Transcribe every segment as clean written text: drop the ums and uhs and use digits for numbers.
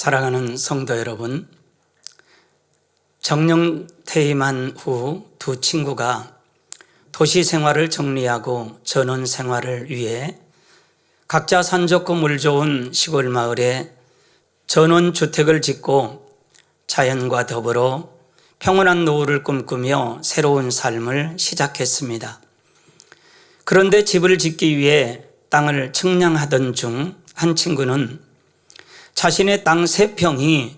사랑하는 성도 여러분, 정령 퇴임한 후 두 친구가 도시 생활을 정리하고 전원 생활을 위해 각자 산 좋고 물 좋은 시골 마을에 전원 주택을 짓고 자연과 더불어 평온한 노후를 꿈꾸며 새로운 삶을 시작했습니다. 그런데 집을 짓기 위해 땅을 측량하던 중 한 친구는 자신의 땅 3평이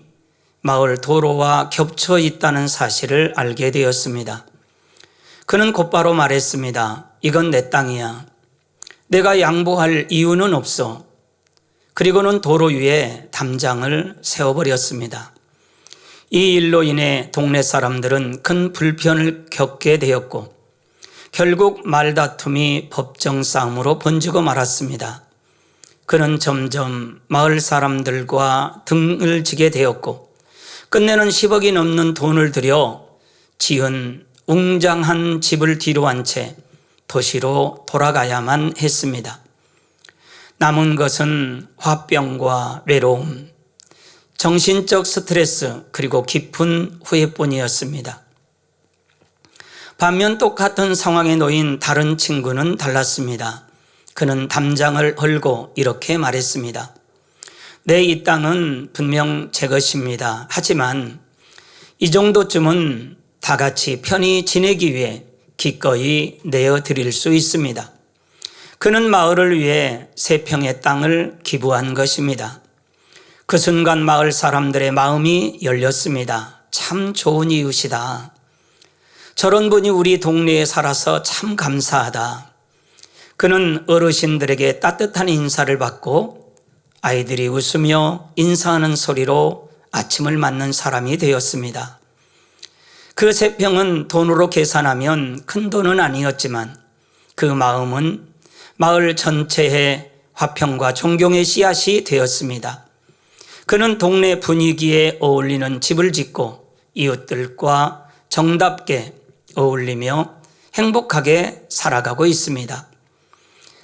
마을 도로와 겹쳐 있다는 사실을 알게 되었습니다. 그는 곧바로 말했습니다. 이건 내 땅이야. 내가 양보할 이유는 없어. 그리고는 도로 위에 담장을 세워버렸습니다. 이 일로 인해 동네 사람들은 큰 불편을 겪게 되었고 결국 말다툼이 법정 싸움으로 번지고 말았습니다. 그는 점점 마을 사람들과 등을 지게 되었고 끝내는 10억이 넘는 돈을 들여 지은 웅장한 집을 뒤로한 채 도시로 돌아가야만 했습니다. 남은 것은 화병과 외로움, 정신적 스트레스 그리고 깊은 후회뿐이었습니다. 반면 똑같은 상황에 놓인 다른 친구는 달랐습니다. 그는 담장을 헐고 이렇게 말했습니다. 내 이 땅은 분명 제 것입니다. 하지만 이 정도쯤은 다 같이 편히 지내기 위해 기꺼이 내어드릴 수 있습니다. 그는 마을을 위해 3평의 땅을 기부한 것입니다. 그 순간 마을 사람들의 마음이 열렸습니다. 참 좋은 이웃이다. 저런 분이 우리 동네에 살아서 참 감사하다. 그는 어르신들에게 따뜻한 인사를 받고 아이들이 웃으며 인사하는 소리로 아침을 맞는 사람이 되었습니다. 그 3평은 돈으로 계산하면 큰 돈은 아니었지만 그 마음은 마을 전체의 화평과 존경의 씨앗이 되었습니다. 그는 동네 분위기에 어울리는 집을 짓고 이웃들과 정답게 어울리며 행복하게 살아가고 있습니다.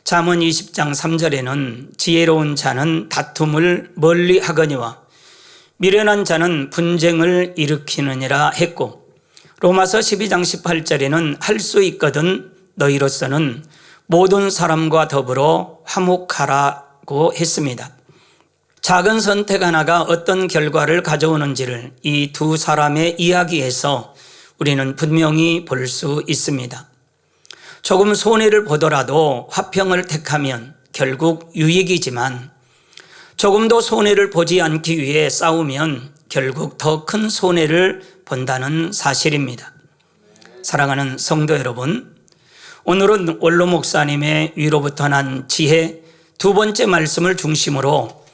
잠언 20장 3절에는 지혜로운 자는 다툼을 멀리 하거니와 미련한 자는 분쟁을 일으키느니라 했고 로마서 12장 18절에는 할 수 있거든 너희로서는 모든 사람과 더불어 화목하라고 했습니다. 작은 선택 하나가 어떤 결과를 가져오는지를 이 두 사람의 이야기에서 우리는 분명히 볼 수 있습니다. 조금 손해를 보더라도 화평을 택하면 결국 유익이지만 조금 더 손해를 보지 않기 위해 싸우면 결국 더 큰 손해를 본다는 사실입니다. 사랑하는 성도 여러분, 오늘은 원로 목사님의 위로부터 난 지혜 2번째 말씀을 중심으로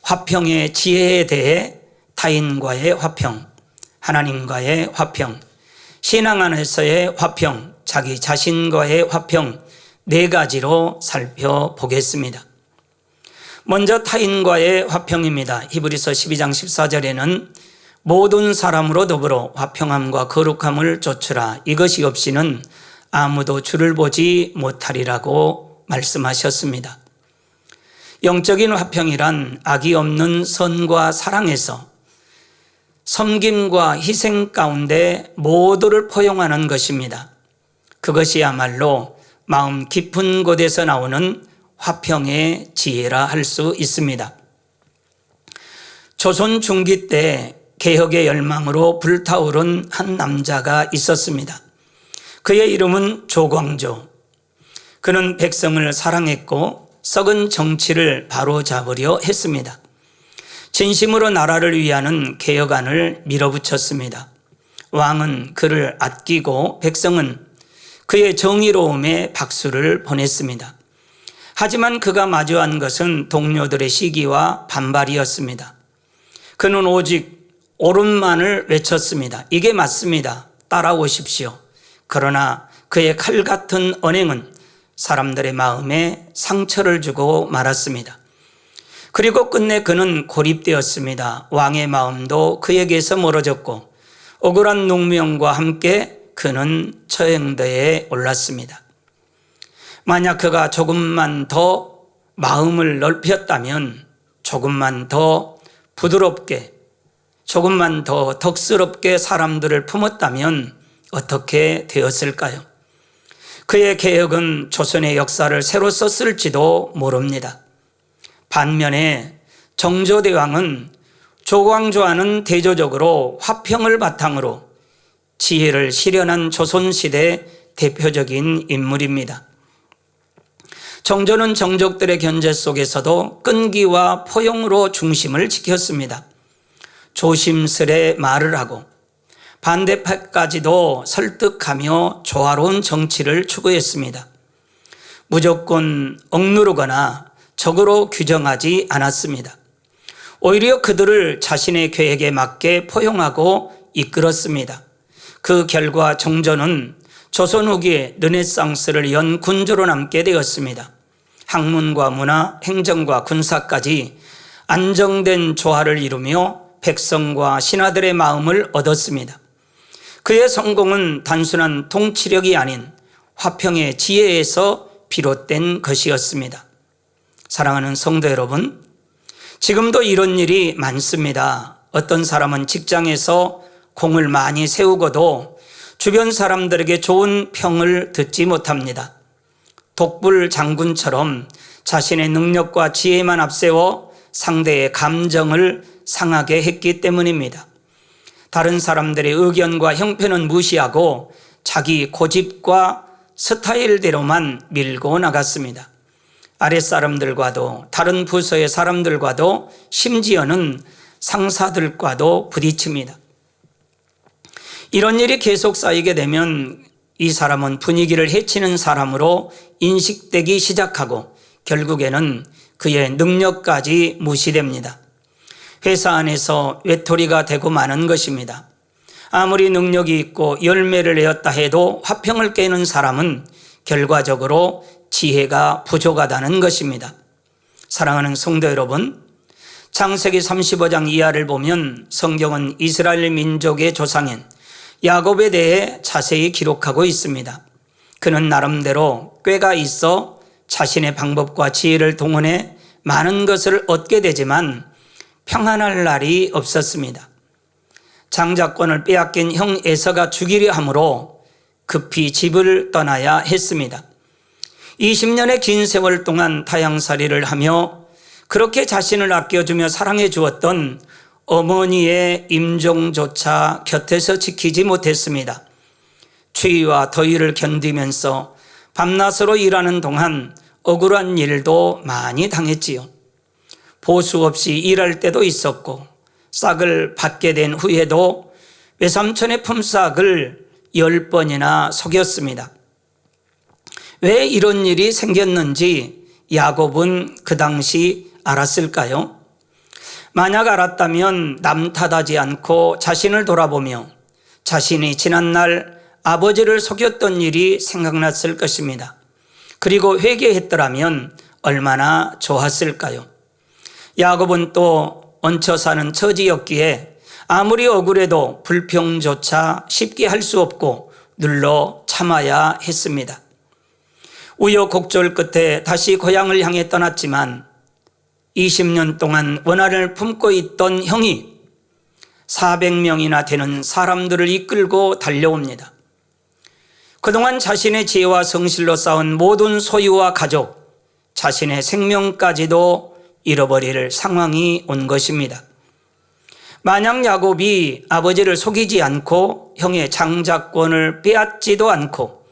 화평의 지혜에 대해 타인과의 화평, 하나님과의 화평, 신앙 안에서의 화평, 자기 자신과의 화평 4가지로 살펴보겠습니다. 먼저 타인과의 화평입니다. 히브리서 12장 14절에는 모든 사람으로 더불어 화평함과 거룩함을 좇으라. 이것이 없이는 아무도 주를 보지 못하리라고 말씀하셨습니다. 영적인 화평이란 악이 없는 선과 사랑에서 섬김과 희생 가운데 모두를 포용하는 것입니다. 그것이야말로 마음 깊은 곳에서 나오는 화평의 지혜라 할 수 있습니다. 조선 중기 때 개혁의 열망으로 불타오른 한 남자가 있었습니다. 그의 이름은 조광조. 그는 백성을 사랑했고 썩은 정치를 바로잡으려 했습니다. 진심으로 나라를 위하는 개혁안을 밀어붙였습니다. 왕은 그를 아끼고 백성은 그의 정의로움에 박수를 보냈습니다. 하지만 그가 마주한 것은 동료들의 시기와 반발이었습니다. 그는 오직 옳은만을 외쳤습니다. 이게 맞습니다. 따라오십시오. 그러나 그의 칼 같은 언행은 사람들의 마음에 상처를 주고 말았습니다. 그리고 끝내 그는 고립되었습니다. 왕의 마음도 그에게서 멀어졌고 억울한 농명과 함께 그는 처형대에 올랐습니다. 만약 그가 조금만 더 마음을 넓혔다면, 조금만 더 부드럽게 조금만 더 덕스럽게 사람들을 품었다면 어떻게 되었을까요? 그의 개혁은 조선의 역사를 새로 썼을지도 모릅니다. 반면에 정조대왕은 조광조와는 대조적으로 화평을 바탕으로 지혜를 실현한 조선시대 대표적인 인물입니다. 정조는 정족들의 견제 속에서도 끈기와 포용으로 중심을 지켰습니다. 조심스레 말을 하고 반대파까지도 설득하며 조화로운 정치를 추구했습니다. 무조건 억누르거나 적으로 규정하지 않았습니다. 오히려 그들을 자신의 계획에 맞게 포용하고 이끌었습니다. 그 결과 정조는 조선 후기에 르네상스를 연 군주로 남게 되었습니다. 학문과 문화, 행정과 군사까지 안정된 조화를 이루며 백성과 신하들의 마음을 얻었습니다. 그의 성공은 단순한 통치력이 아닌 화평의 지혜에서 비롯된 것이었습니다. 사랑하는 성도 여러분, 지금도 이런 일이 많습니다. 어떤 사람은 직장에서 공을 많이 세우고도 주변 사람들에게 좋은 평을 듣지 못합니다. 독불 장군처럼 자신의 능력과 지혜만 앞세워 상대의 감정을 상하게 했기 때문입니다. 다른 사람들의 의견과 형편은 무시하고 자기 고집과 스타일대로만 밀고 나갔습니다. 아랫사람들과도 다른 부서의 사람들과도 심지어는 상사들과도 부딪힙니다. 이런 일이 계속 쌓이게 되면 이 사람은 분위기를 해치는 사람으로 인식되기 시작하고 결국에는 그의 능력까지 무시됩니다. 회사 안에서 외톨이가 되고 마는 것입니다. 아무리 능력이 있고 열매를 내었다 해도 화평을 깨는 사람은 결과적으로 지혜가 부족하다는 것입니다. 사랑하는 성도 여러분, 창세기 35장 이하를 보면 성경은 이스라엘 민족의 조상인 야곱에 대해 자세히 기록하고 있습니다. 그는 나름대로 꾀가 있어 자신의 방법과 지혜를 동원해 많은 것을 얻게 되지만 평안할 날이 없었습니다. 장자권을 빼앗긴 형 에서가 죽이려 하므로 급히 집을 떠나야 했습니다. 20년의 긴 세월 동안 타향살이를 하며 그렇게 자신을 아껴주며 사랑해 주었던 어머니의 임종조차 곁에서 지키지 못했습니다. 추위와 더위를 견디면서 밤낮으로 일하는 동안 억울한 일도 많이 당했지요. 보수 없이 일할 때도 있었고 싹을 받게 된 후에도 외삼촌의 품삯을 10번이나 속였습니다. 왜 이런 일이 생겼는지 야곱은 그 당시 알았을까요? 만약 알았다면 남 탓하지 않고 자신을 돌아보며 자신이 지난날 아버지를 속였던 일이 생각났을 것입니다. 그리고 회개했더라면 얼마나 좋았을까요? 야곱은 또 얹혀 사는 처지였기에 아무리 억울해도 불평조차 쉽게 할 수 없고 눌러 참아야 했습니다. 우여곡절 끝에 다시 고향을 향해 떠났지만 20년 동안 원한을 품고 있던 형이 400명이나 되는 사람들을 이끌고 달려옵니다. 그동안 자신의 지혜와 성실로 쌓은 모든 소유와 가족, 자신의 생명까지도 잃어버릴 상황이 온 것입니다. 만약 야곱이 아버지를 속이지 않고 형의 장자권을 빼앗지도 않고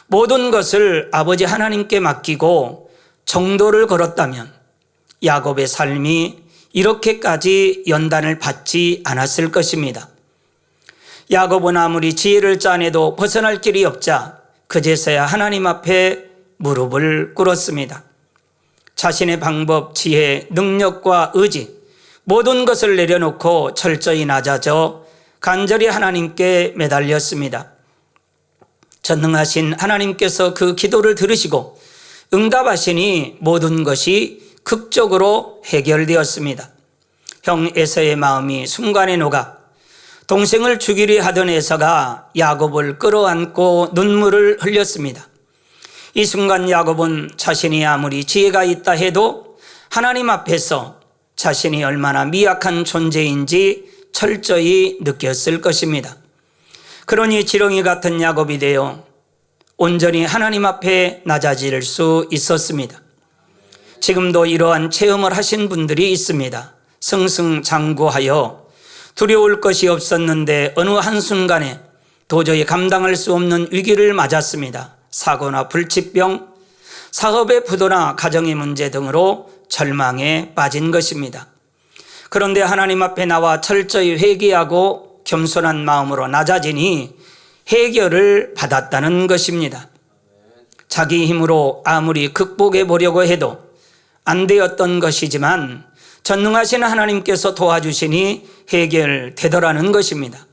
모든 것을 아버지 하나님께 맡기고 정도를 걸었다면 야곱의 삶이 이렇게까지 연단을 받지 않았을 것입니다. 야곱은 아무리 지혜를 짜내도 벗어날 길이 없자 그제서야 하나님 앞에 무릎을 꿇었습니다. 자신의 방법, 지혜, 능력과 의지 모든 것을 내려놓고 철저히 낮아져 간절히 하나님께 매달렸습니다. 전능하신 하나님께서 그 기도를 들으시고 응답하시니 모든 것이 극적으로 해결되었습니다. 형 에서의 마음이 순간에 녹아 동생을 죽이려 하던 에서가 야곱을 끌어안고 눈물을 흘렸습니다. 이 순간 야곱은 자신이 아무리 지혜가 있다 해도 하나님 앞에서 자신이 얼마나 미약한 존재인지 철저히 느꼈을 것입니다. 그러니 지렁이 같은 야곱이 되어 온전히 하나님 앞에 낮아질 수 있었습니다. 지금도 이러한 체험을 하신 분들이 있습니다. 승승장구하여 두려울 것이 없었는데 어느 한순간에 도저히 감당할 수 없는 위기를 맞았습니다. 사고나 불치병, 사업의 부도나 가정의 문제 등으로 절망에 빠진 것입니다. 그런데 하나님 앞에 나와 철저히 회개하고 겸손한 마음으로 낮아지니 해결을 받았다는 것입니다. 자기 힘으로 아무리 극복해 보려고 해도 안 되었던 것이지만 전능하신 하나님께서 도와주시니 해결되더라는 것입니다.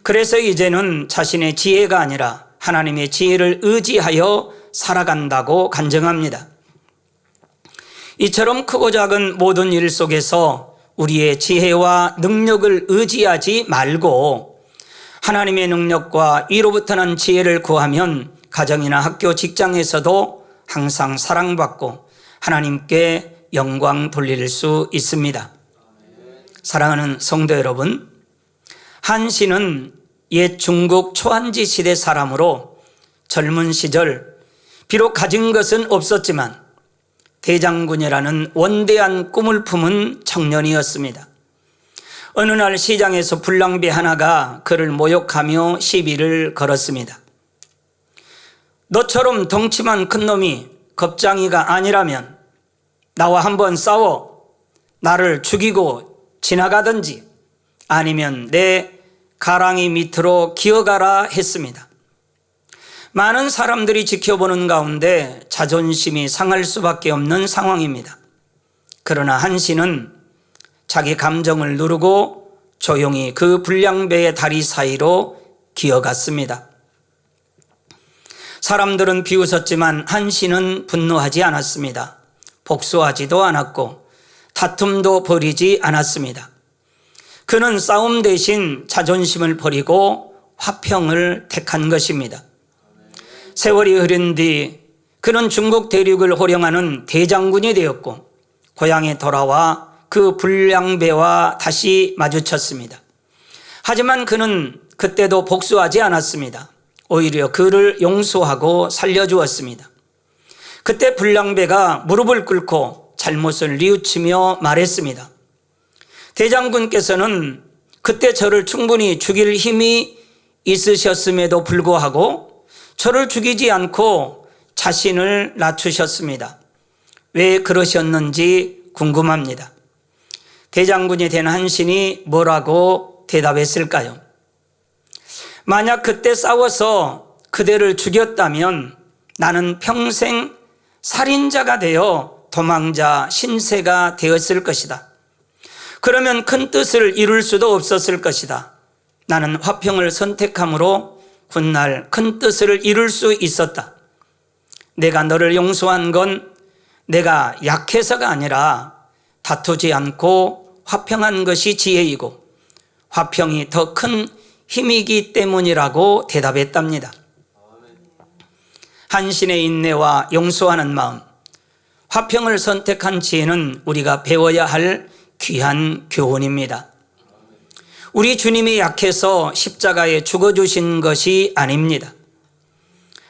그래서 이제는 자신의 지혜가 아니라 하나님의 지혜를 의지하여 살아간다고 간증합니다. 이처럼 크고 작은 모든 일 속에서 우리의 지혜와 능력을 의지하지 말고 하나님의 능력과 이로부터 난 지혜를 구하면 가정이나 학교, 직장에서도 항상 사랑받고 하나님께 영광 돌릴 수 있습니다. 사랑하는 성도 여러분, 한씨는 옛 중국 초한지 시대 사람으로 젊은 시절 비록 가진 것은 없었지만 대장군이라는 원대한 꿈을 품은 청년이었습니다. 어느 날 시장에서 불량배 하나가 그를 모욕하며 시비를 걸었습니다. 너처럼 덩치만 큰 놈이 겁장이가 아니라면 나와 한번 싸워 나를 죽이고 지나가든지 아니면 내 가랑이 밑으로 기어가라 했습니다. 많은 사람들이 지켜보는 가운데 자존심이 상할 수밖에 없는 상황입니다. 그러나 한씨는 자기 감정을 누르고 조용히 그 불량배의 다리 사이로 기어갔습니다. 사람들은 비웃었지만 한씨는 분노하지 않았습니다. 복수하지도 않았고 다툼도 벌이지 않았습니다. 그는 싸움 대신 자존심을 버리고 화평을 택한 것입니다. 세월이 흐른 뒤 그는 중국 대륙을 호령하는 대장군이 되었고 고향에 돌아와 그 불량배와 다시 마주쳤습니다. 하지만 그는 그때도 복수하지 않았습니다. 오히려 그를 용서하고 살려주었습니다. 그때 불량배가 무릎을 꿇고 잘못을 뉘우치며 말했습니다. 대장군께서는 그때 저를 충분히 죽일 힘이 있으셨음에도 불구하고 저를 죽이지 않고 자신을 낮추셨습니다. 왜 그러셨는지 궁금합니다. 대장군이 된 한신이 뭐라고 대답했을까요? 만약 그때 싸워서 그대를 죽였다면 나는 평생 살인자가 되어 도망자 신세가 되었을 것이다. 그러면 큰 뜻을 이룰 수도 없었을 것이다. 나는 화평을 선택함으로 훗날 큰 뜻을 이룰 수 있었다. 내가 너를 용서한 건 내가 약해서가 아니라 다투지 않고 화평한 것이 지혜이고 화평이 더 큰 힘이기 때문이라고 대답했답니다. 한신의 인내와 용서하는 마음, 화평을 선택한 지혜는 우리가 배워야 할 귀한 교훈입니다. 우리 주님이 약해서 십자가에 죽어주신 것이 아닙니다.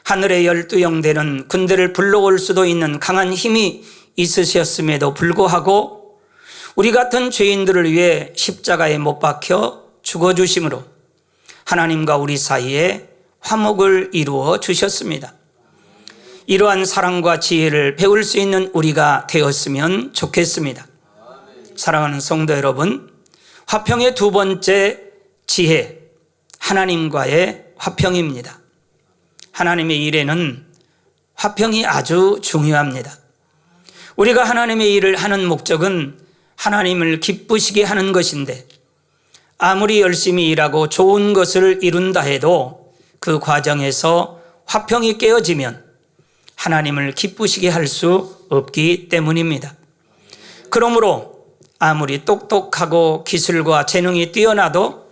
하늘의 12영대는 군대를 불러올 수도 있는 강한 힘이 있으셨음에도 불구하고 우리 같은 죄인들을 위해 십자가에 못 박혀 죽어주심으로 하나님과 우리 사이에 화목을 이루어 주셨습니다. 이러한 사랑과 지혜를 배울 수 있는 우리가 되었으면 좋겠습니다. 사랑하는 성도 여러분, 화평의 두 번째 지혜, 하나님과의 화평입니다. 하나님의 일에는 화평이 아주 중요합니다. 우리가 하나님의 일을 하는 목적은 하나님을 기쁘시게 하는 것인데 아무리 열심히 일하고 좋은 것을 이룬다 해도 그 과정에서 화평이 깨어지면 하나님을 기쁘시게 할 수 없기 때문입니다. 그러므로 아무리 똑똑하고 기술과 재능이 뛰어나도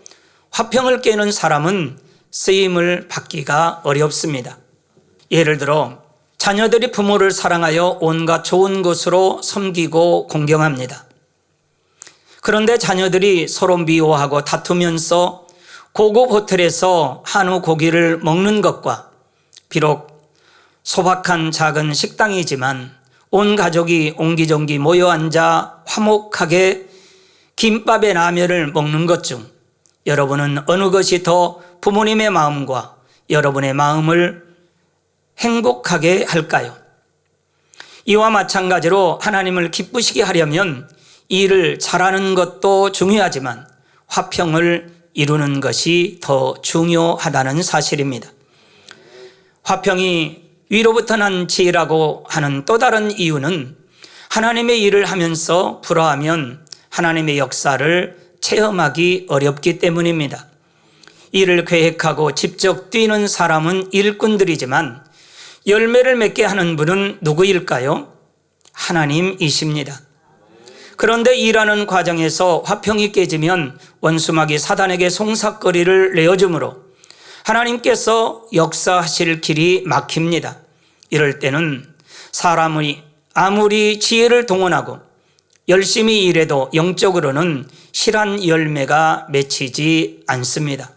화평을 깨는 사람은 쓰임을 받기가 어렵습니다. 예를 들어 자녀들이 부모를 사랑하여 온갖 좋은 것으로 섬기고 공경합니다. 그런데 자녀들이 서로 미워하고 다투면서 고급 호텔에서 한우 고기를 먹는 것과 비록 소박한 작은 식당이지만 온 가족이 옹기종기 모여 앉아 화목하게 김밥에 라면을 먹는 것 중 여러분은 어느 것이 더 부모님의 마음과 여러분의 마음을 행복하게 할까요? 이와 마찬가지로 하나님을 기쁘시게 하려면 일을 잘하는 것도 중요하지만 화평을 이루는 것이 더 중요하다는 사실입니다. 화평이 위로부터 난 지혜라고 하는 또 다른 이유는 하나님의 일을 하면서 불화하면 하나님의 역사를 체험하기 어렵기 때문입니다. 일을 계획하고 직접 뛰는 사람은 일꾼들이지만 열매를 맺게 하는 분은 누구일까요? 하나님이십니다. 그런데 일하는 과정에서 화평이 깨지면 원수마귀 사단에게 송사거리를 내어주므로 하나님께서 역사하실 길이 막힙니다. 이럴 때는 사람이 아무리 지혜를 동원하고 열심히 일해도 영적으로는 실한 열매가 맺히지 않습니다.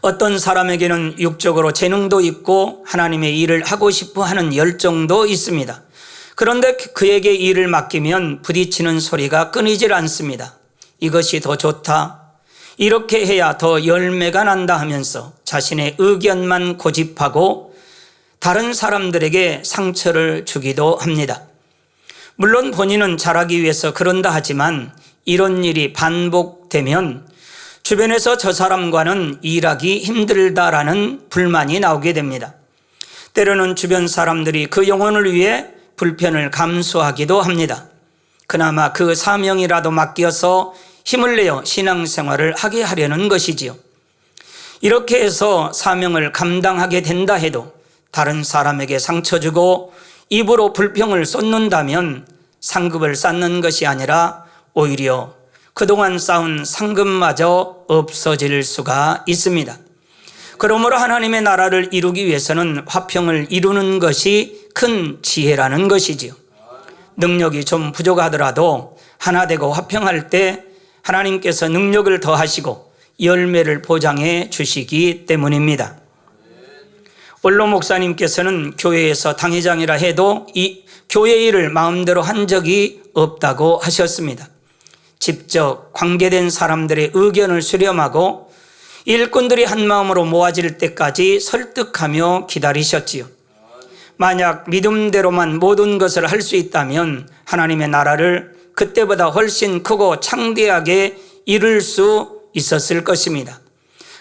어떤 사람에게는 육적으로 재능도 있고 하나님의 일을 하고 싶어 하는 열정도 있습니다. 그런데 그에게 일을 맡기면 부딪히는 소리가 끊이질 않습니다. 이것이 더 좋다, 이렇게 해야 더 열매가 난다 하면서 자신의 의견만 고집하고 다른 사람들에게 상처를 주기도 합니다. 물론 본인은 잘하기 위해서 그런다 하지만 이런 일이 반복되면 주변에서 저 사람과는 일하기 힘들다라는 불만이 나오게 됩니다. 때로는 주변 사람들이 그 영혼을 위해 불편을 감수하기도 합니다. 그나마 그 사명이라도 맡겨서 힘을 내어 신앙생활을 하게 하려는 것이지요. 이렇게 해서 사명을 감당하게 된다 해도 다른 사람에게 상처 주고 입으로 불평을 쏟는다면 상급을 쌓는 것이 아니라 오히려 그동안 쌓은 상급마저 없어질 수가 있습니다. 그러므로 하나님의 나라를 이루기 위해서는 화평을 이루는 것이 큰 지혜라는 것이지요. 능력이 좀 부족하더라도 하나 되고 화평할 때 하나님께서 능력을 더하시고 열매를 보장해 주시기 때문입니다. 원로 목사님께서는 교회에서 당회장이라 해도 이 교회 일을 마음대로 한 적이 없다고 하셨습니다. 직접 관계된 사람들의 의견을 수렴하고 일꾼들이 한마음으로 모아질 때까지 설득하며 기다리셨지요. 만약 믿음대로만 모든 것을 할 수 있다면 하나님의 나라를 그때보다 훨씬 크고 창대하게 이룰 수 있었을 것입니다.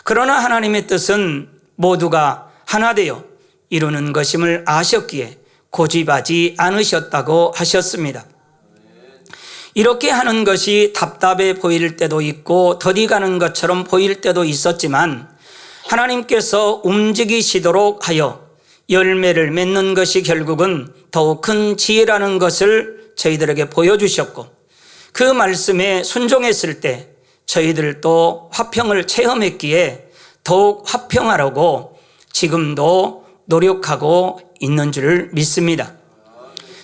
그러나 하나님의 뜻은 모두가 하나 되어 이루는 것임을 아셨기에 고집하지 않으셨다고 하셨습니다. 이렇게 하는 것이 답답해 보일 때도 있고 더디 가는 것처럼 보일 때도 있었지만 하나님께서 움직이시도록 하여 열매를 맺는 것이 결국은 더욱 큰 지혜라는 것을 저희들에게 보여주셨고 그 말씀에 순종했을 때 저희들도 화평을 체험했기에 더욱 화평하려고 지금도 노력하고 있는 줄 믿습니다.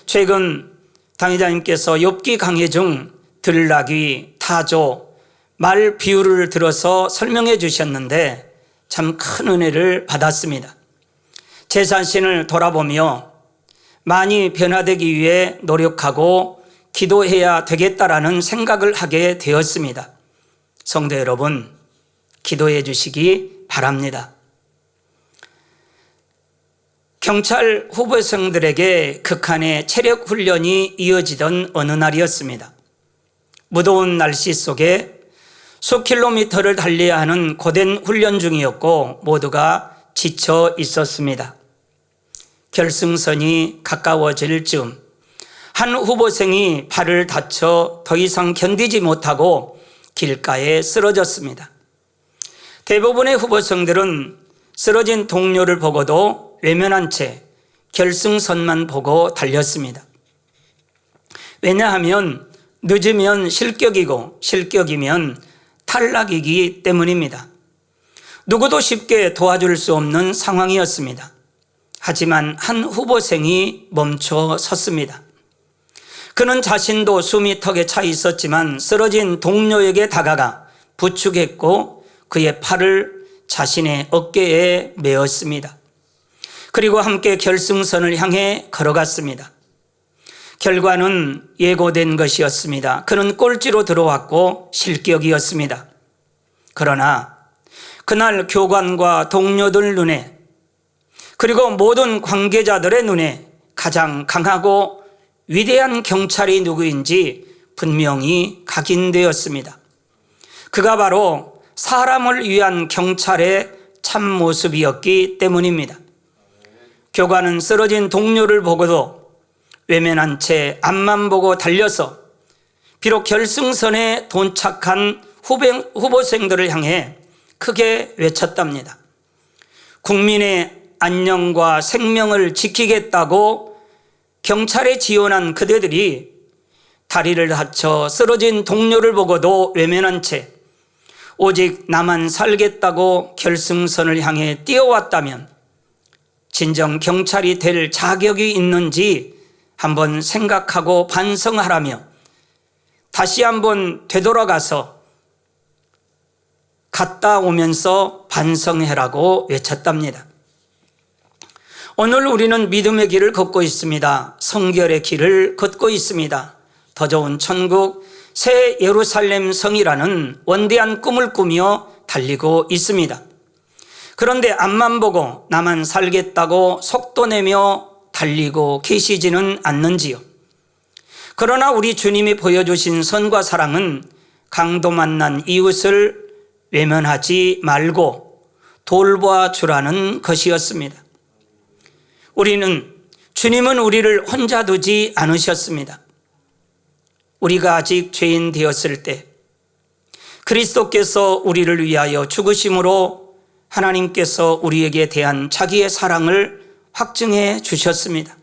최근 당회장님께서 욥기 강해 중 들나귀, 타조, 말 비유를 들어서 설명해 주셨는데 참 큰 은혜를 받았습니다. 제 자신을 돌아보며 많이 변화되기 위해 노력하고 기도해야 되겠다라는 생각을 하게 되었습니다. 성도 여러분, 기도해 주시기 바랍니다. 경찰 후보생들에게 극한의 체력 훈련이 이어지던 어느 날이었습니다. 무더운 날씨 속에 수 킬로미터를 달려야 하는 고된 훈련 중이었고 모두가 지쳐 있었습니다. 결승선이 가까워질 즈음 한 후보생이 발을 다쳐 더 이상 견디지 못하고 길가에 쓰러졌습니다. 대부분의 후보생들은 쓰러진 동료를 보고도 외면한 채 결승선만 보고 달렸습니다. 왜냐하면 늦으면 실격이고 실격이면 탈락이기 때문입니다. 누구도 쉽게 도와줄 수 없는 상황이었습니다. 하지만 한 후보생이 멈춰 섰습니다. 그는 자신도 숨이 턱에 차 있었지만 쓰러진 동료에게 다가가 부축했고 그의 팔을 자신의 어깨에 메었습니다. 그리고 함께 결승선을 향해 걸어갔습니다. 결과는 예고된 것이었습니다. 그는 꼴찌로 들어왔고 실격이었습니다. 그러나 그날 교관과 동료들 눈에 그리고 모든 관계자들의 눈에 가장 강하고 위대한 경찰이 누구인지 분명히 각인되었습니다. 그가 바로 사람을 위한 경찰의 참모습이었기 때문입니다. 교관은 쓰러진 동료를 보고도 외면한 채 앞만 보고 달려서 비록 결승선에 도착한 후보생들을 향해 크게 외쳤답니다. 국민의 안녕과 생명을 지키겠다고 경찰에 지원한 그대들이 다리를 다쳐 쓰러진 동료를 보고도 외면한 채 오직 나만 살겠다고 결승선을 향해 뛰어왔다면 진정 경찰이 될 자격이 있는지 한번 생각하고 반성하라며 다시 한번 되돌아가서 갔다 오면서 반성해라고 외쳤답니다. 오늘 우리는 믿음의 길을 걷고 있습니다. 성결의 길을 걷고 있습니다. 더 좋은 천국 새 예루살렘 성이라는 원대한 꿈을 꾸며 달리고 있습니다. 그런데 앞만 보고 나만 살겠다고 속도 내며 달리고 계시지는 않는지요. 그러나 우리 주님이 보여주신 선과 사랑은 강도 만난 이웃을 외면하지 말고 돌봐주라는 것이었습니다. 주님은 우리를 혼자 두지 않으셨습니다. 우리가 아직 죄인 되었을 때 그리스도께서 우리를 위하여 죽으심으로 하나님께서 우리에게 대한 자기의 사랑을 확증해 주셨습니다.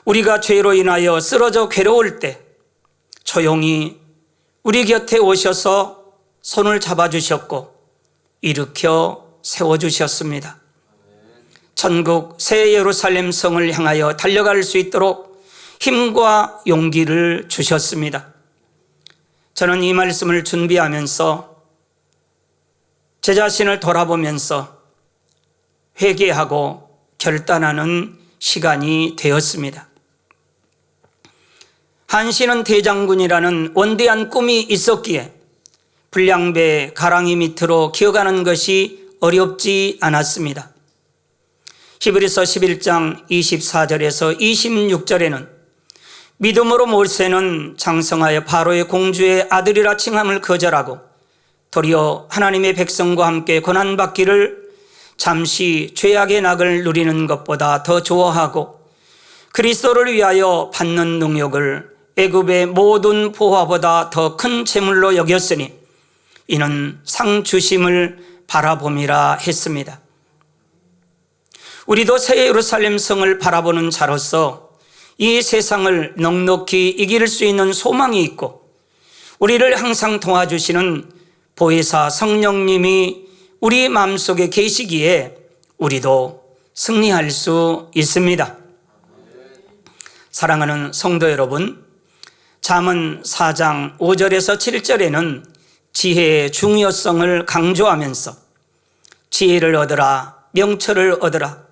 우리가 죄로 인하여 쓰러져 괴로울 때 조용히 우리 곁에 오셔서 손을 잡아주셨고 일으켜 세워주셨습니다. 천국 새 예루살렘 성을 향하여 달려갈 수 있도록 힘과 용기를 주셨습니다. 저는 이 말씀을 준비하면서 제 자신을 돌아보면서 회개하고 결단하는 시간이 되었습니다. 한신은 대장군이라는 원대한 꿈이 있었기에 불량배 가랑이 밑으로 기어가는 것이 어렵지 않았습니다. 히브리서 11장 24절에서 26절에는 믿음으로 모세는 장성하여 바로의 공주의 아들이라 칭함을 거절하고 도리어 하나님의 백성과 함께 고난받기를 잠시 죄악의 낙을 누리는 것보다 더 좋아하고 그리스도를 위하여 받는 능욕을 애굽의 모든 보화보다 더 큰 재물로 여겼으니 이는 상 주심을 바라봄이라 했습니다. 우리도 새 예루살렘 성을 바라보는 자로서 이 세상을 넉넉히 이길 수 있는 소망이 있고 우리를 항상 도와주시는 보혜사 성령님이 우리 마음속에 계시기에 우리도 승리할 수 있습니다. 사랑하는 성도 여러분, 잠언 4장 5절에서 7절에는 지혜의 중요성을 강조하면서 지혜를 얻으라, 명철을 얻으라,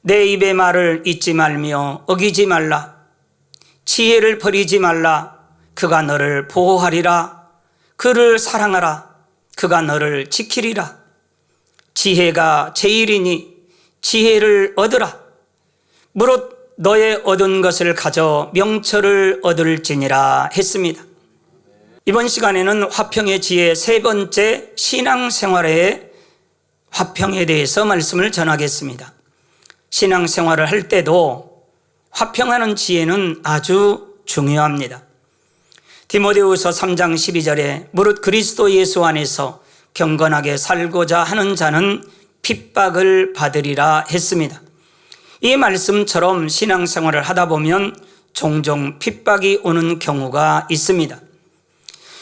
내 입의 말을 잊지 말며 어기지 말라, 지혜를 버리지 말라, 그가 너를 보호하리라, 그를 사랑하라, 그가 너를 지키리라, 지혜가 제일이니 지혜를 얻으라, 무릇 너의 얻은 것을 가져 명철을 얻을지니라 했습니다. 이번 시간에는 화평의 지혜 세 번째 신앙생활의 화평에 대해서 말씀을 전하겠습니다. 신앙생활을 할 때도 화평하는 지혜는 아주 중요합니다. 디모데후서 3장 12절에 무릇 그리스도 예수 안에서 경건하게 살고자 하는 자는 핍박을 받으리라 했습니다. 이 말씀처럼 신앙생활을 하다 보면 종종 핍박이 오는 경우가 있습니다.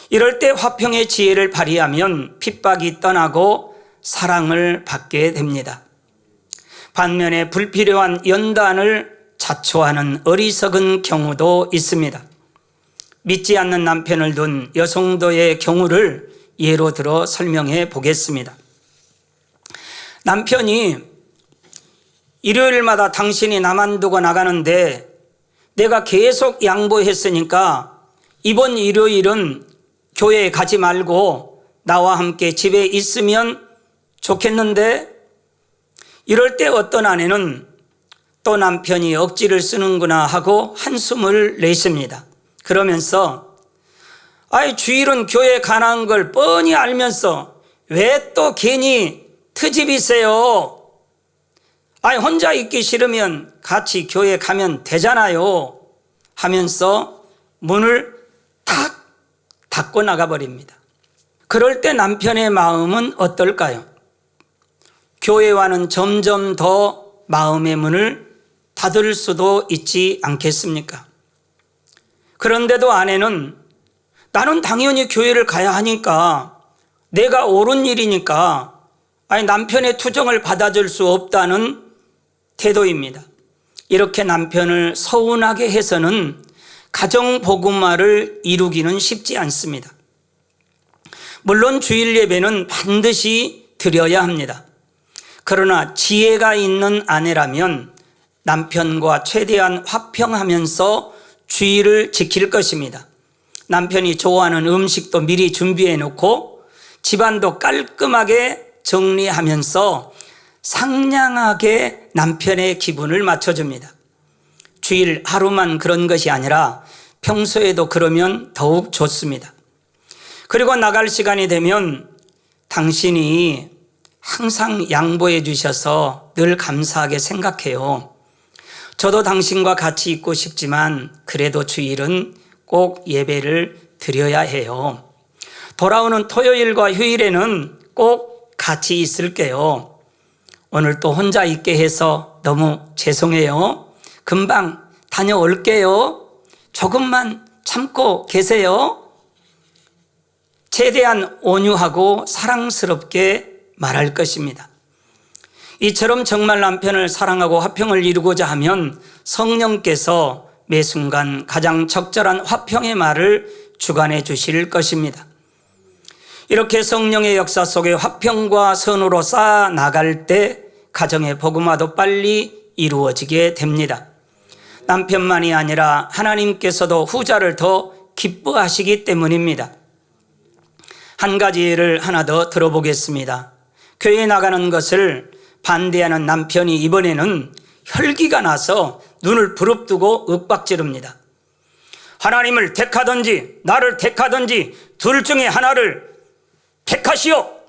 이럴 때 화평의 지혜를 발휘하면 핍박이 떠나고 사랑을 받게 됩니다. 반면에 불필요한 연단을 자초하는 어리석은 경우도 있습니다. 믿지 않는 남편을 둔 여성도의 경우를 예로 들어 설명해 보겠습니다. 남편이 일요일마다 당신이 나만 두고 나가는데 내가 계속 양보했으니까 이번 일요일은 교회에 가지 말고 나와 함께 집에 있으면 좋겠는데, 이럴 때 어떤 아내는 또 남편이 억지를 쓰는구나 하고 한숨을 내쉽니다. 그러면서 주일은 교회 가는 걸 뻔히 알면서 왜 또 괜히 트집이세요? 혼자 있기 싫으면 같이 교회 가면 되잖아요 하면서 문을 탁 닫고 나가버립니다. 그럴 때 남편의 마음은 어떨까요? 교회와는 점점 더 마음의 문을 닫을 수도 있지 않겠습니까? 그런데도 아내는 나는 당연히 교회를 가야 하니까, 내가 옳은 일이니까 남편의 투정을 받아줄 수 없다는 태도입니다. 이렇게 남편을 서운하게 해서는 가정복음화를 이루기는 쉽지 않습니다. 물론 주일 예배는 반드시 드려야 합니다. 그러나 지혜가 있는 아내라면 남편과 최대한 화평하면서 주의를 지킬 것입니다. 남편이 좋아하는 음식도 미리 준비해 놓고 집안도 깔끔하게 정리하면서 상냥하게 남편의 기분을 맞춰줍니다. 주일 하루만 그런 것이 아니라 평소에도 그러면 더욱 좋습니다. 그리고 나갈 시간이 되면 당신이 항상 양보해 주셔서 늘 감사하게 생각해요. 저도 당신과 같이 있고 싶지만 그래도 주일은 꼭 예배를 드려야 해요. 돌아오는 토요일과 휴일에는 꼭 같이 있을게요. 오늘 또 혼자 있게 해서 너무 죄송해요. 금방 다녀올게요. 조금만 참고 계세요. 최대한 온유하고 사랑스럽게 말할 것입니다. 이처럼 정말 남편을 사랑하고 화평을 이루고자 하면 성령께서 매 순간 가장 적절한 화평의 말을 주관해 주실 것입니다. 이렇게 성령의 역사 속에 화평과 선으로 쌓아 나갈 때 가정의 복음화도 빨리 이루어지게 됩니다. 남편만이 아니라 하나님께서도 후자를 더 기뻐하시기 때문입니다. 한 가지 예를 하나 더 들어보겠습니다. 교회에 나가는 것을 반대하는 남편이 이번에는 혈기가 나서 눈을 부릅뜨고 윽박지릅니다. 하나님을 택하든지 나를 택하든지 둘 중에 하나를 택하시오.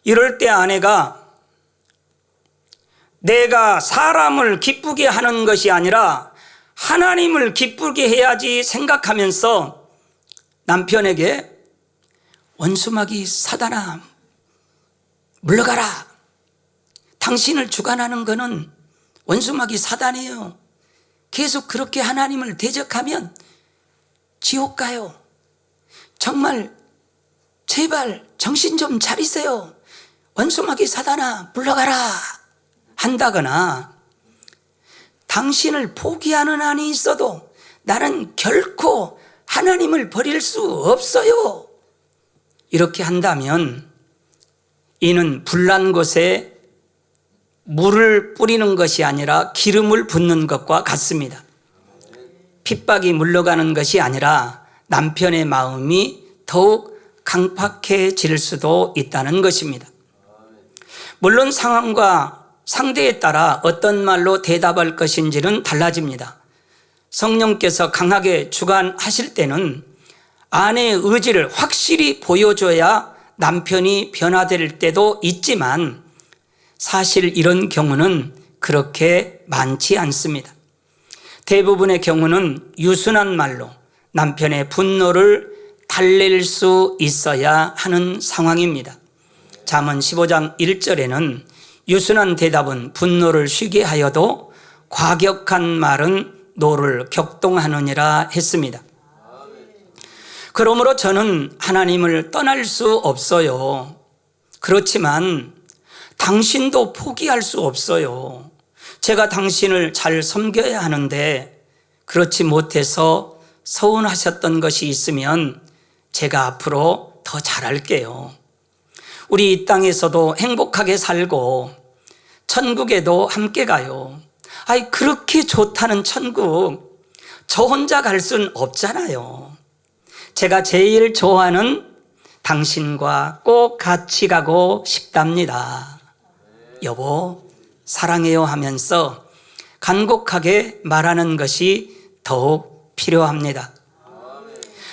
이럴 때 아내가 내가 사람을 기쁘게 하는 것이 아니라 하나님을 기쁘게 해야지 생각하면서 남편에게 원수마귀 사단아 물러가라. 당신을 주관하는 것은 원수마귀 사단이에요. 계속 그렇게 하나님을 대적하면 지옥 가요. 정말 제발 정신 좀 차리세요. 원수마귀 사단아 물러가라 한다거나, 당신을 포기하는 한이 있어도 나는 결코 하나님을 버릴 수 없어요. 이렇게 한다면 이는 불난 곳에 물을 뿌리는 것이 아니라 기름을 붓는 것과 같습니다. 핍박이 물러가는 것이 아니라 남편의 마음이 더욱 강팍해질 수도 있다는 것입니다. 물론 상황과 상대에 따라 어떤 말로 대답할 것인지는 달라집니다. 성령께서 강하게 주관하실 때는 아내의 의지를 확실히 보여줘야 남편이 변화될 때도 있지만 사실 이런 경우는 그렇게 많지 않습니다. 대부분의 경우는 유순한 말로 남편의 분노를 달랠 수 있어야 하는 상황입니다. 잠언 15장 1절에는 유순한 대답은 분노를 쉬게 하여도 과격한 말은 노를 격동하느니라 했습니다. 그러므로 저는 하나님을 떠날 수 없어요. 그렇지만 당신도 포기할 수 없어요. 제가 당신을 잘 섬겨야 하는데 그렇지 못해서 서운하셨던 것이 있으면 제가 앞으로 더 잘할게요. 우리 이 땅에서도 행복하게 살고 천국에도 함께 가요. 아이, 그렇게 좋다는 천국 저 혼자 갈 순 없잖아요. 제가 제일 좋아하는 당신과 꼭 같이 가고 싶답니다. 여보, 사랑해요 하면서 간곡하게 말하는 것이 더욱 필요합니다.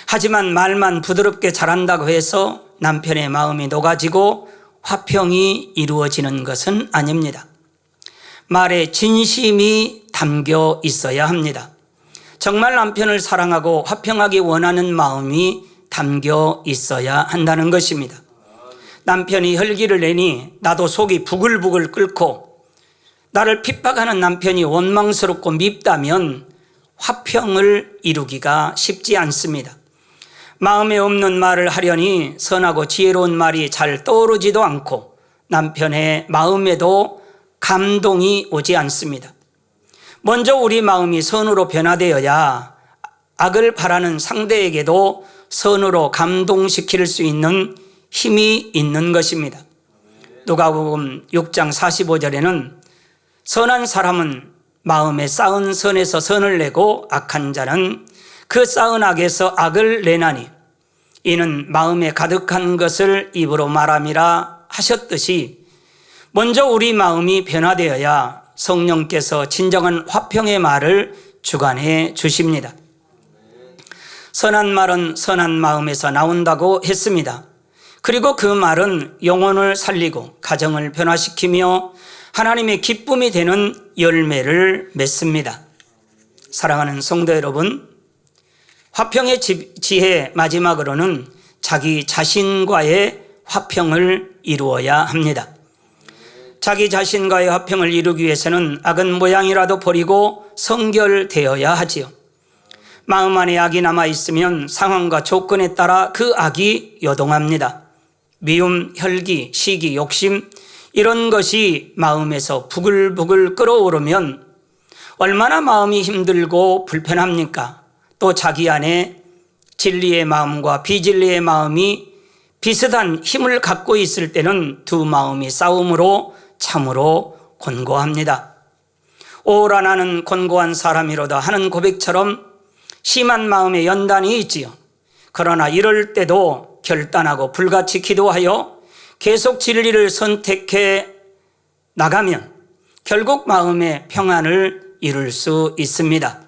하지만 말만 부드럽게 잘한다고 해서 남편의 마음이 녹아지고 화평이 이루어지는 것은 아닙니다. 말에 진심이 담겨 있어야 합니다. 정말 남편을 사랑하고 화평하기 원하는 마음이 담겨 있어야 한다는 것입니다. 남편이 혈기를 내니 나도 속이 부글부글 끓고 나를 핍박하는 남편이 원망스럽고 밉다면 화평을 이루기가 쉽지 않습니다. 마음에 없는 말을 하려니 선하고 지혜로운 말이 잘 떠오르지도 않고 남편의 마음에도 감동이 오지 않습니다. 먼저 우리 마음이 선으로 변화되어야 악을 바라는 상대에게도 선으로 감동시킬 수 있는 힘이 있는 것입니다. 누가복음 6장 45절에는 선한 사람은 마음에 쌓은 선에서 선을 내고 악한 자는 그 쌓은 악에서 악을 내나니 이는 마음에 가득한 것을 입으로 말함이라 하셨듯이 먼저 우리 마음이 변화되어야 성령께서 진정한 화평의 말을 주관해 주십니다. 선한 말은 선한 마음에서 나온다고 했습니다. 그리고 그 말은 영혼을 살리고 가정을 변화시키며 하나님의 기쁨이 되는 열매를 맺습니다. 사랑하는 성도 여러분, 화평의 지혜 마지막으로는 자기 자신과의 화평을 이루어야 합니다. 자기 자신과의 화평을 이루기 위해서는 악은 모양이라도 버리고 성결되어야 하지요. 마음 안에 악이 남아있으면 상황과 조건에 따라 그 악이 요동합니다. 미움, 혈기, 시기, 욕심 이런 것이 마음에서 부글부글 끓어오르면 얼마나 마음이 힘들고 불편합니까? 또 자기 안에 진리의 마음과 비진리의 마음이 비슷한 힘을 갖고 있을 때는 두 마음이 싸움으로 참으로 곤고합니다. 오라 나는 곤고한 사람이로다 하는 고백처럼 심한 마음의 연단이 있지요. 그러나 이럴 때도 결단하고 불같이 기도하여 계속 진리를 선택해 나가면 결국 마음의 평안을 이룰 수 있습니다.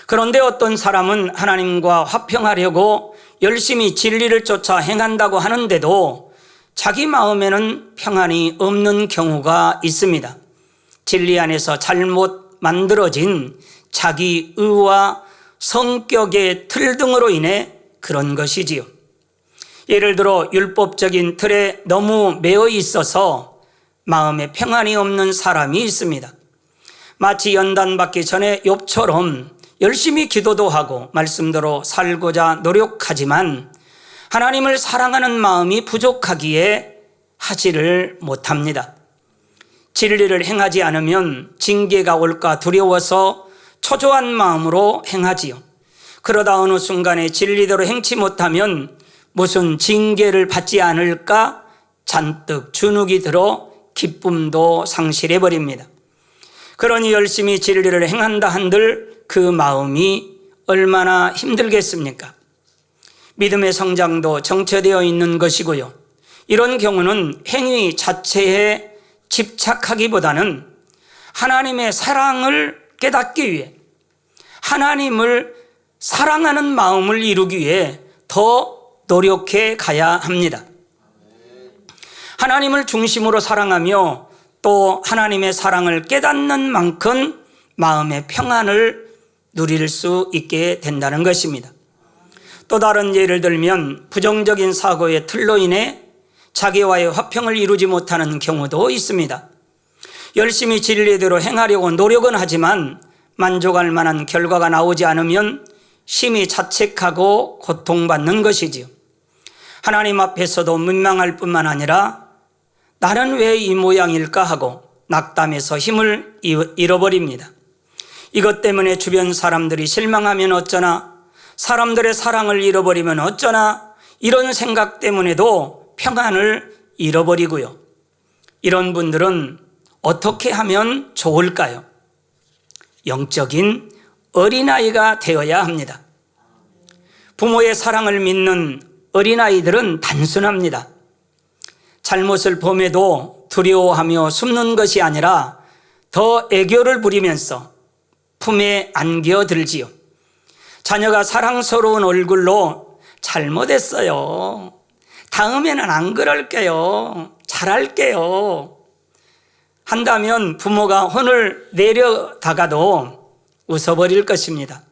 그런데 어떤 사람은 하나님과 화평하려고 열심히 진리를 쫓아 행한다고 하는데도 자기 마음에는 평안이 없는 경우가 있습니다. 진리 안에서 잘못 만들어진 자기 의와 성격의 틀 등으로 인해 그런 것이지요. 예를 들어 율법적인 틀에 너무 매여 있어서 마음에 평안이 없는 사람이 있습니다. 마치 연단받기 전에 욥처럼 열심히 기도도 하고 말씀대로 살고자 노력하지만 하나님을 사랑하는 마음이 부족하기에 하지를 못합니다. 진리를 행하지 않으면 징계가 올까 두려워서 초조한 마음으로 행하지요. 그러다 어느 순간에 진리대로 행치 못하면 무슨 징계를 받지 않을까 잔뜩 주눅이 들어 기쁨도 상실해버립니다. 그러니 열심히 진리를 행한다 한들 그 마음이 얼마나 힘들겠습니까? 믿음의 성장도 정체되어 있는 것이고요. 이런 경우는 행위 자체에 집착하기보다는 하나님의 사랑을 깨닫기 위해 하나님을 사랑하는 마음을 이루기 위해 더 노력해 가야 합니다. 하나님을 중심으로 사랑하며 또 하나님의 사랑을 깨닫는 만큼 마음의 평안을 누릴 수 있게 된다는 것입니다. 또 다른 예를 들면 부정적인 사고의 틀로 인해 자기와의 화평을 이루지 못하는 경우도 있습니다. 열심히 진리대로 행하려고 노력은 하지만 만족할 만한 결과가 나오지 않으면 심히 자책하고 고통받는 것이지요. 하나님 앞에서도 민망할 뿐만 아니라 나는 왜 이 모양일까 하고 낙담해서 힘을 잃어버립니다. 이것 때문에 주변 사람들이 실망하면 어쩌나, 사람들의 사랑을 잃어버리면 어쩌나, 이런 생각 때문에도 평안을 잃어버리고요. 이런 분들은 어떻게 하면 좋을까요? 영적인 어린아이가 되어야 합니다. 부모의 사랑을 믿는 어린아이들은 단순합니다. 잘못을 범해도 두려워하며 숨는 것이 아니라 더 애교를 부리면서 품에 안겨들지요. 자녀가 사랑스러운 얼굴로 잘못했어요, 다음에는 안 그럴게요, 잘할게요 한다면 부모가 혼을 내려다가도 웃어버릴 것입니다.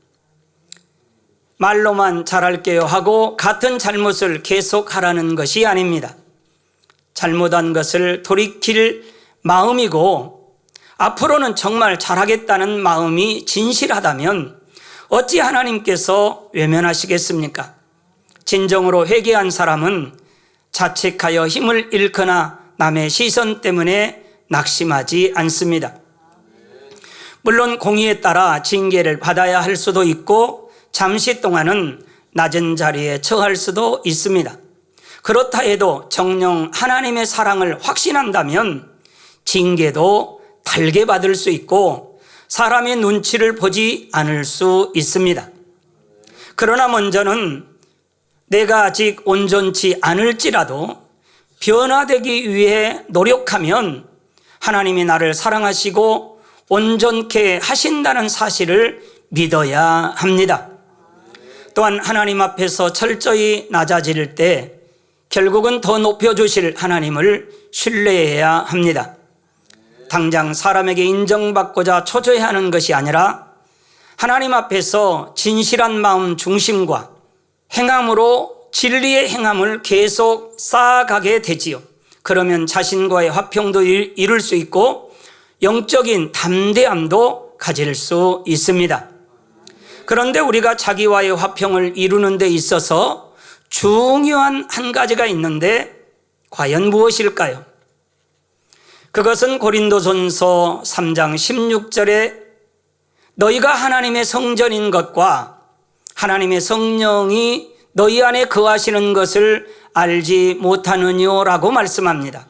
말로만 잘할게요 하고 같은 잘못을 계속하라는 것이 아닙니다. 잘못한 것을 돌이킬 마음이고 앞으로는 정말 잘하겠다는 마음이 진실하다면 어찌 하나님께서 외면하시겠습니까? 진정으로 회개한 사람은 자책하여 힘을 잃거나 남의 시선 때문에 낙심하지 않습니다. 물론 공의에 따라 징계를 받아야 할 수도 있고 잠시 동안은 낮은 자리에 처할 수도 있습니다. 그렇다 해도 정녕 하나님의 사랑을 확신한다면 징계도 달게 받을 수 있고 사람의 눈치를 보지 않을 수 있습니다. 그러나 먼저는 내가 아직 온전치 않을지라도 변화되기 위해 노력하면 하나님이 나를 사랑하시고 온전케 하신다는 사실을 믿어야 합니다. 또한 하나님 앞에서 철저히 낮아질 때 결국은 더 높여주실 하나님을 신뢰해야 합니다. 당장 사람에게 인정받고자 초조해하는 것이 아니라 하나님 앞에서 진실한 마음 중심과 행함으로 진리의 행함을 계속 쌓아가게 되지요. 그러면 자신과의 화평도 이룰 수 있고 영적인 담대함도 가질 수 있습니다. 그런데 우리가 자기와의 화평을 이루는 데 있어서 중요한 한 가지가 있는데 과연 무엇일까요? 그것은 고린도전서 3장 16절에 너희가 하나님의 성전인 것과 하나님의 성령이 너희 안에 거하시는 것을 알지 못하느냐라고 말씀합니다.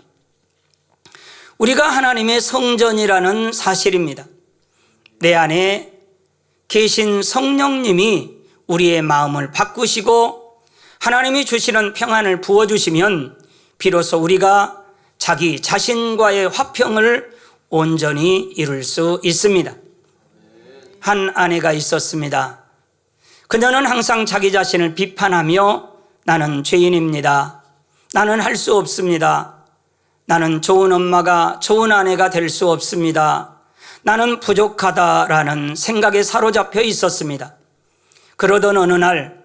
우리가 하나님의 성전이라는 사실입니다. 내 안에 계신 성령님이 우리의 마음을 바꾸시고 하나님이 주시는 평안을 부어주시면 비로소 우리가 자기 자신과의 화평을 온전히 이룰 수 있습니다. 한 아내가 있었습니다. 그녀는 항상 자기 자신을 비판하며 나는 죄인입니다. 나는 할 수 없습니다. 나는 좋은 엄마가 좋은 아내가 될 수 없습니다. 나는 부족하다라는 생각에 사로잡혀 있었습니다. 그러던 어느 날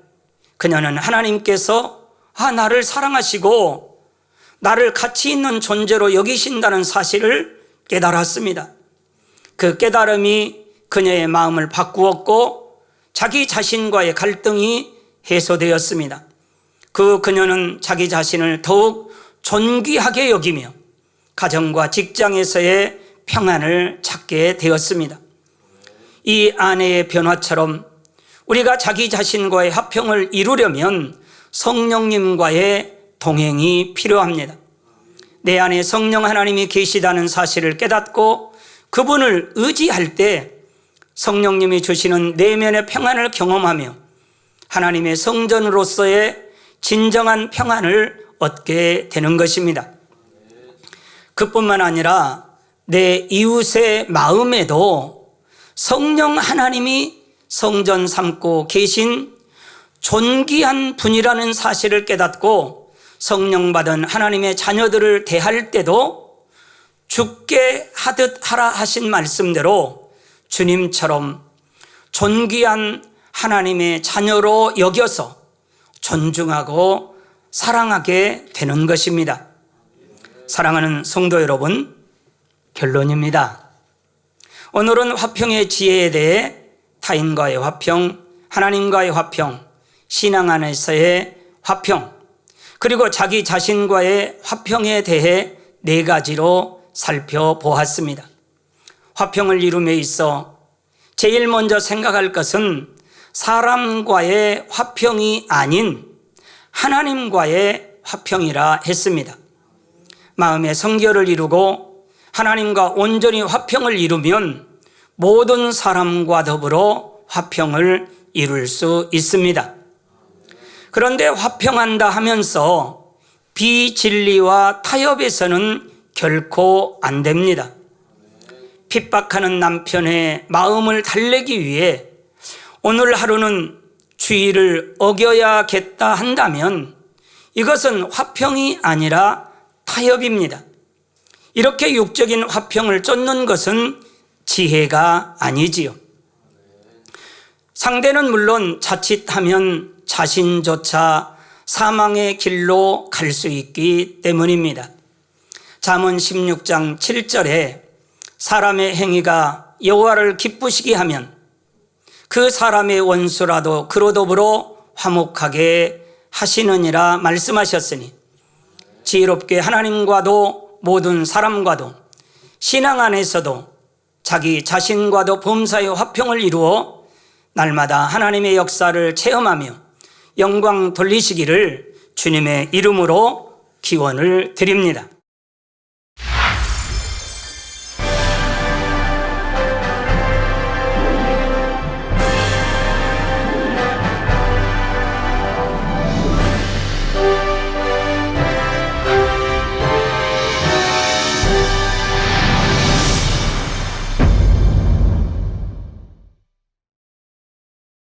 그녀는 하나님께서 나를 사랑하시고 나를 가치 있는 존재로 여기신다는 사실을 깨달았습니다. 그 깨달음이 그녀의 마음을 바꾸었고 자기 자신과의 갈등이 해소되었습니다. 그녀는 자기 자신을 더욱 존귀하게 여기며 가정과 직장에서의 평안을 찾게 되었습니다. 이 아내의 변화처럼 우리가 자기 자신과의 화평을 이루려면 성령님과의 동행이 필요합니다. 내 안에 성령 하나님이 계시다는 사실을 깨닫고 그분을 의지할 때 성령님이 주시는 내면의 평안을 경험하며 하나님의 성전으로서의 진정한 평안을 얻게 되는 것입니다. 그뿐만 아니라 내 이웃의 마음에도 성령 하나님이 성전 삼고 계신 존귀한 분이라는 사실을 깨닫고 성령 받은 하나님의 자녀들을 대할 때도 죽게 하듯 하라 하신 말씀대로 주님처럼 존귀한 하나님의 자녀로 여겨서 존중하고 사랑하게 되는 것입니다. 사랑하는 성도 여러분, 결론입니다. 오늘은 화평의 지혜에 대해 타인과의 화평, 하나님과의 화평, 신앙 안에서의 화평, 그리고 자기 자신과의 화평에 대해 4가지로 살펴보았습니다. 화평을 이룸에 있어 제일 먼저 생각할 것은 사람과의 화평이 아닌 하나님과의 화평이라 했습니다. 마음의 성결을 이루고 하나님과 온전히 화평을 이루면 모든 사람과 더불어 화평을 이룰 수 있습니다. 그런데 화평한다 하면서 비진리와 타협에서는 결코 안 됩니다. 핍박하는 남편의 마음을 달래기 위해 오늘 하루는 주의를 어겨야겠다 한다면 이것은 화평이 아니라 타협입니다. 이렇게 육적인 화평을 쫓는 것은 지혜가 아니지요. 상대는 물론 자칫하면 자신조차 사망의 길로 갈 수 있기 때문입니다. 잠언 16장 7절에 사람의 행위가 여호와를 기쁘시게 하면 그 사람의 원수라도 그로 더불어 화목하게 하시느니라 말씀하셨으니 지혜롭게 하나님과도 모든 사람과도 신앙 안에서도 자기 자신과도 범사의 화평을 이루어 날마다 하나님의 역사를 체험하며 영광 돌리시기를 주님의 이름으로 기원을 드립니다.